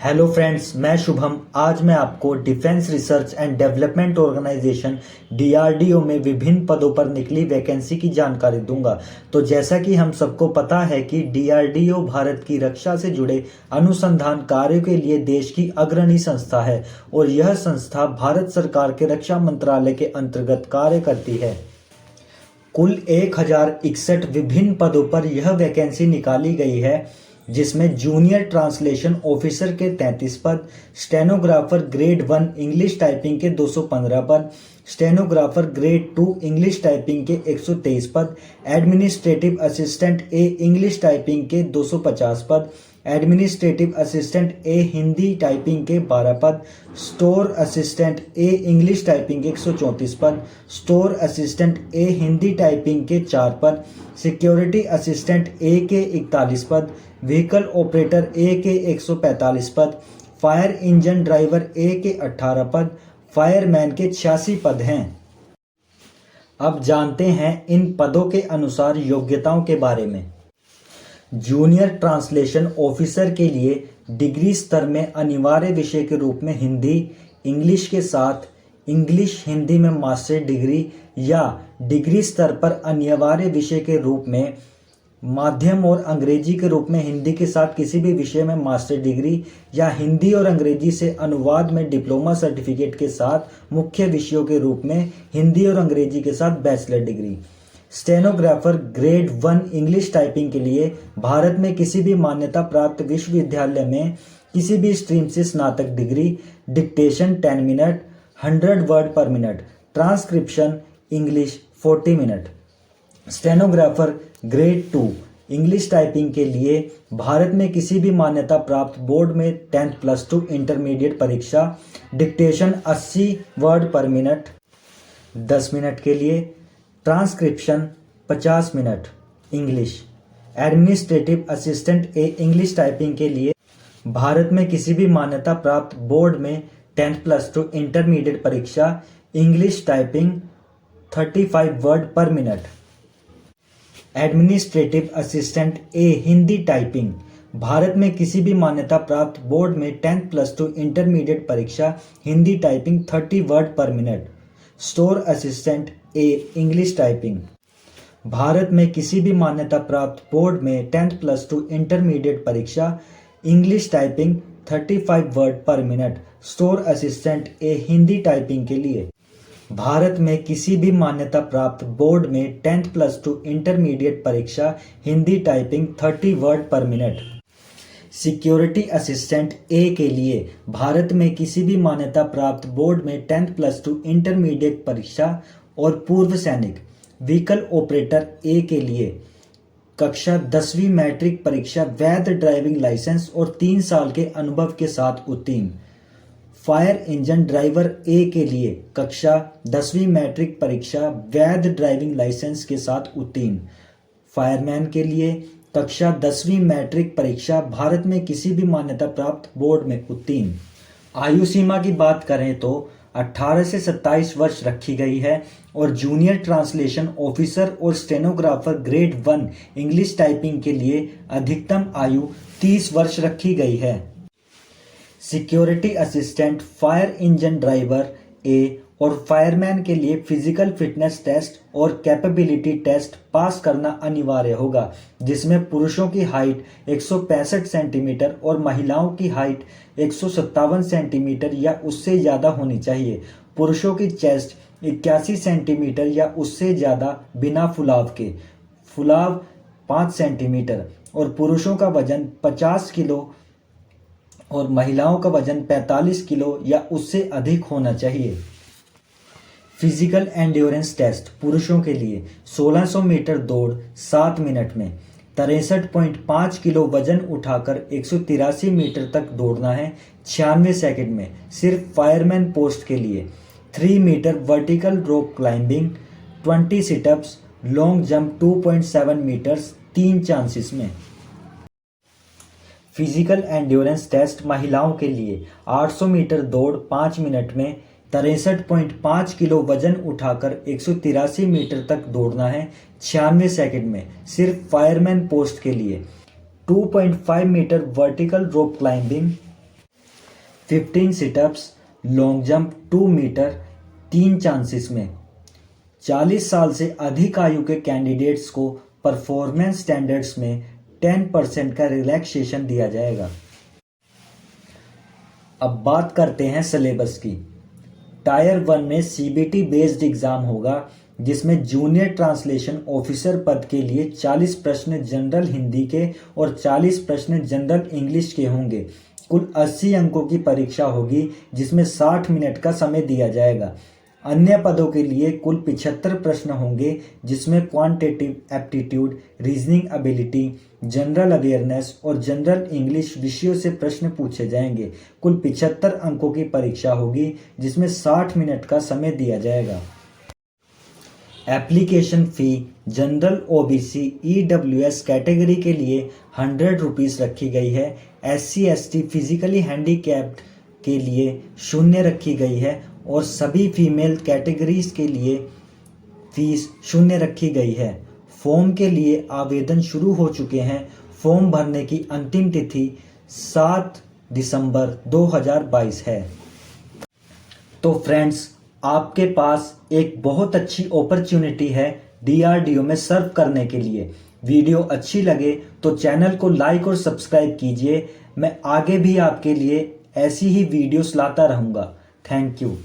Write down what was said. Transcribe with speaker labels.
Speaker 1: Hello friends, मैं शुभम। आज मैं आपको defence research and development organisation DRDO में विभिन्न पदों पर निकली वैकेंसी की जानकारी दूंगा। तो जैसा कि हम सबको पता है कि डीआरडीओ भारत की रक्षा से जुड़े अनुसंधान कार्यों के लिए देश की अग्रणी संस्था है और यह संस्था भारत सरकार के रक्षा मंत्रालय के अंतर्गत कार्य करती है। कुल 1061 विभिन्न पदों पर यह वैकेंसी निकाली गई है, जिसमें जूनियर ट्रांसलेशन ऑफिसर के 33 पद, स्टेनोग्राफर ग्रेड 1 इंग्लिश टाइपिंग के 215 पद, स्टेनोग्राफर ग्रेड 2 इंग्लिश टाइपिंग के 123 पद, एडमिनिस्ट्रेटिव असिस्टेंट ए इंग्लिश टाइपिंग के 250 पद, एडमिनिस्ट्रेटिव असिस्टेंट ए हिंदी टाइपिंग के 12 पद, स्टोर असिस्टेंट ए इंग्लिश टाइपिंग के 134 पद, स्टोर असिस्टेंट ए हिंदी टाइपिंग के 4 पद, सिक्योरिटी असिस्टेंट ए के 41 पद, व्हीकल ऑपरेटर ए के 145 पद, फायर इंजन ड्राइवर ए के 18 पद, फायरमैन के 86 पद हैं। अब जानते हैं इन पदों के अनुसार योग्यताओं के बारे में। जूनियर ट्रांसलेशन ऑफिसर के लिए डिग्री स्तर में अनिवार्य विषय के रूप में हिंदी, इंग्लिश के साथ इंग्लिश हिंदी में मास्टर डिग्री या डिग्री स्तर पर अनिवार्य विषय के रूप में माध्यम और अंग्रेजी के रूप में हिंदी के साथ किसी भी विषय में मास्टर डिग्री या हिंदी और अंग्रेजी से अनुवाद में डिप्लोमा सर्टिफिकेट के साथ मुख्य विषयों के रूप में हिंदी और अंग्रेजी के साथ bachelor degree. Stenographer grade 1 English typing के लिए भारत में किसी भी मान्यता प्राप्त विश्वविद्यालय में किसी भी स्ट्रीम से स्नातक डिग्री, डिक्टेशन 10 मिनट 100 वर्ड पर minute, transcription English 40 minute. Stenographer grade 2 English typing के लिए भारत में किसी भी मान्यता प्राप्त बोर्ड में 10+2 इंटरमीडिएट परीक्षा, डिक्टेशन 80 वर्ड पर मिनट 10 मिनट के लिए, transcription 50 minute English. Administrative assistant ए इंग्लिश टाइपिंग के लिए भारत में किसी भी मान्यता प्राप्त बोर्ड में 10+2 इंटरमीडिएट परीक्षा, इंग्लिश टाइपिंग 35 वर्ड पर मिनट। एडमिनिस्ट्रेटिव असिस्टेंट ए हिंदी टाइपिंग भारत में किसी भी मान्यता प्राप्त बोर्ड में 10+2 इंटरमीडिएट परीक्षा, हिंदी टाइपिंग 30 वर्ड पर मिनट। स्टोर असिस्टेंट ए इंग्लिश टाइपिंग भारत में किसी भी मान्यता प्राप्त बोर्ड में 10+2 इंटरमीडिएट परीक्षा, इंग्लिश टाइपिंग 35 वर्ड पर मिनट। स्टोर असिस्टेंट ए हिंदी टाइपिंग के लिए भारत में किसी भी मान्यता प्राप्त बोर्ड में 10+2 इंटरमीडिएट परीक्षा, हिंदी टाइपिंग 30 वर्ड पर मिनट। सिक्योरिटी असिस्टेंट ए के लिए भारत में किसी भी मान्यता प्राप्त बोर्ड में 10+2 इंटरमीडिएट परीक्षा और पूर्व सैनिक। व्हीकल ऑपरेटर ए के लिए कक्षा 10वीं मैट्रिक परीक्षा, वैध ड्राइविंग लाइसेंस और 3 साल के अनुभव के साथ उत्तीर्ण। फायर इंजन ड्राइवर ए के लिए कक्षा 10वीं मैट्रिक परीक्षा, वैध ड्राइविंग लाइसेंस के साथ उत्तीर्ण। फायरमैन के लिए कक्षा 10वीं मैट्रिक परीक्षा, भारत में किसी भी मान्यता प्राप्त बोर्ड में उत्तीर्ण। आयु सीमा की बात करें तो 18 से 27 वर्ष रखी गई है और जूनियर ट्रांसलेशन ऑफिसर और स्टेनोग्राफर ग्रेड 1 इंग्लिश टाइपिंग के लिए अधिकतम आयु 30 वर्ष रखी गई है। Security assistant, fire engine driver A और फायरमैन के लिए फिजिकल फिटनेस टेस्ट और कैपेबिलिटी टेस्ट पास करना अनिवार्य होगा, जिसमें पुरुषों की हाइट 165 सेंटीमीटर और महिलाओं की हाइट 157 सेंटीमीटर या उससे ज़्यादा होनी चाहिए। पुरुषों की चेस्ट 81 सेंटीमीटर या उससे ज़्यादा बिना फुलाव के, फुलाव 5 सेंटीमीटर, और पुरुषों का वजन 50 किलो और महिलाओं का वजन 45 किलो या उससे अधिक होना चाहिए। फिजिकल एंड्योरेंस टेस्ट पुरुषों के लिए 1600 मीटर दौड़ 7 मिनट में, 63.5 किलो वजन उठाकर 183 मीटर तक दौड़ना है 96 सेकंड में। सिर्फ फायरमैन पोस्ट के लिए 3 metre vertical rock climbing, 20 situps, long jump 2.7 metres 3 chances में। फिजिकल एंड्योरेंस टेस्ट महिलाओं के लिए 800 मीटर दौड़ 5 मिनट में, 63.5 किलो वजन उठाकर 183 मीटर तक दौड़ना है 96 सेकंड में। सिर्फ फायरमैन पोस्ट के लिए 2.5 metre vertical rope climbing, 15 situps, long jump 2 metre 3 chances में। 40 साल से अधिक आयु के कैंडिडेट्स को परफॉर्मेंस स्टैंडर्ड्स में 10% का रिलैक्सेशन दिया जाएगा। अब बात करते हैं सिलेबस की। टायर 1 में सीबीटी बेस्ड एग्जाम होगा, जिसमें जूनियर ट्रांसलेशन ऑफिसर पद के लिए 40 प्रश्न जनरल हिंदी के और 40 प्रश्न जनरल इंग्लिश के होंगे। कुल 80 अंकों की परीक्षा होगी, जिसमें 60 मिनट का समय दिया जाएगा। अन्य पदों के लिए कुल 75 प्रश्न होंगे, जिसमें quantitative aptitude, reasoning ability, general awareness और जनरल इंग्लिश विषयों से प्रश्न पूछे जाएंगे। कुल 75 अंकों की परीक्षा होगी, जिसमें 60 मिनट का समय दिया जाएगा। Application fee general OBC EWS category के लिए 100 रुपीज़ रखी गई है। एससी एसटी फिजिकली हैंडीकैप्ड के लिए 0 रखी गई है और सभी फीमेल कैटेगरीज के लिए फीस 0 रखी गई है। फॉर्म के लिए आवेदन शुरू हो चुके हैं। फॉर्म भरने की अंतिम तिथि 7 दिसंबर 2022 है। तो फ्रेंड्स, आपके पास एक बहुत अच्छी अपॉर्चुनिटी है डीआरडीओ में सर्व करने के लिए। वीडियो अच्छी लगे तो चैनल को लाइक और सब्सक्राइब कीजिए। मैं आगे भी आपके लिए ऐसी ही वीडियोस लाता रहूँगा। Thank you.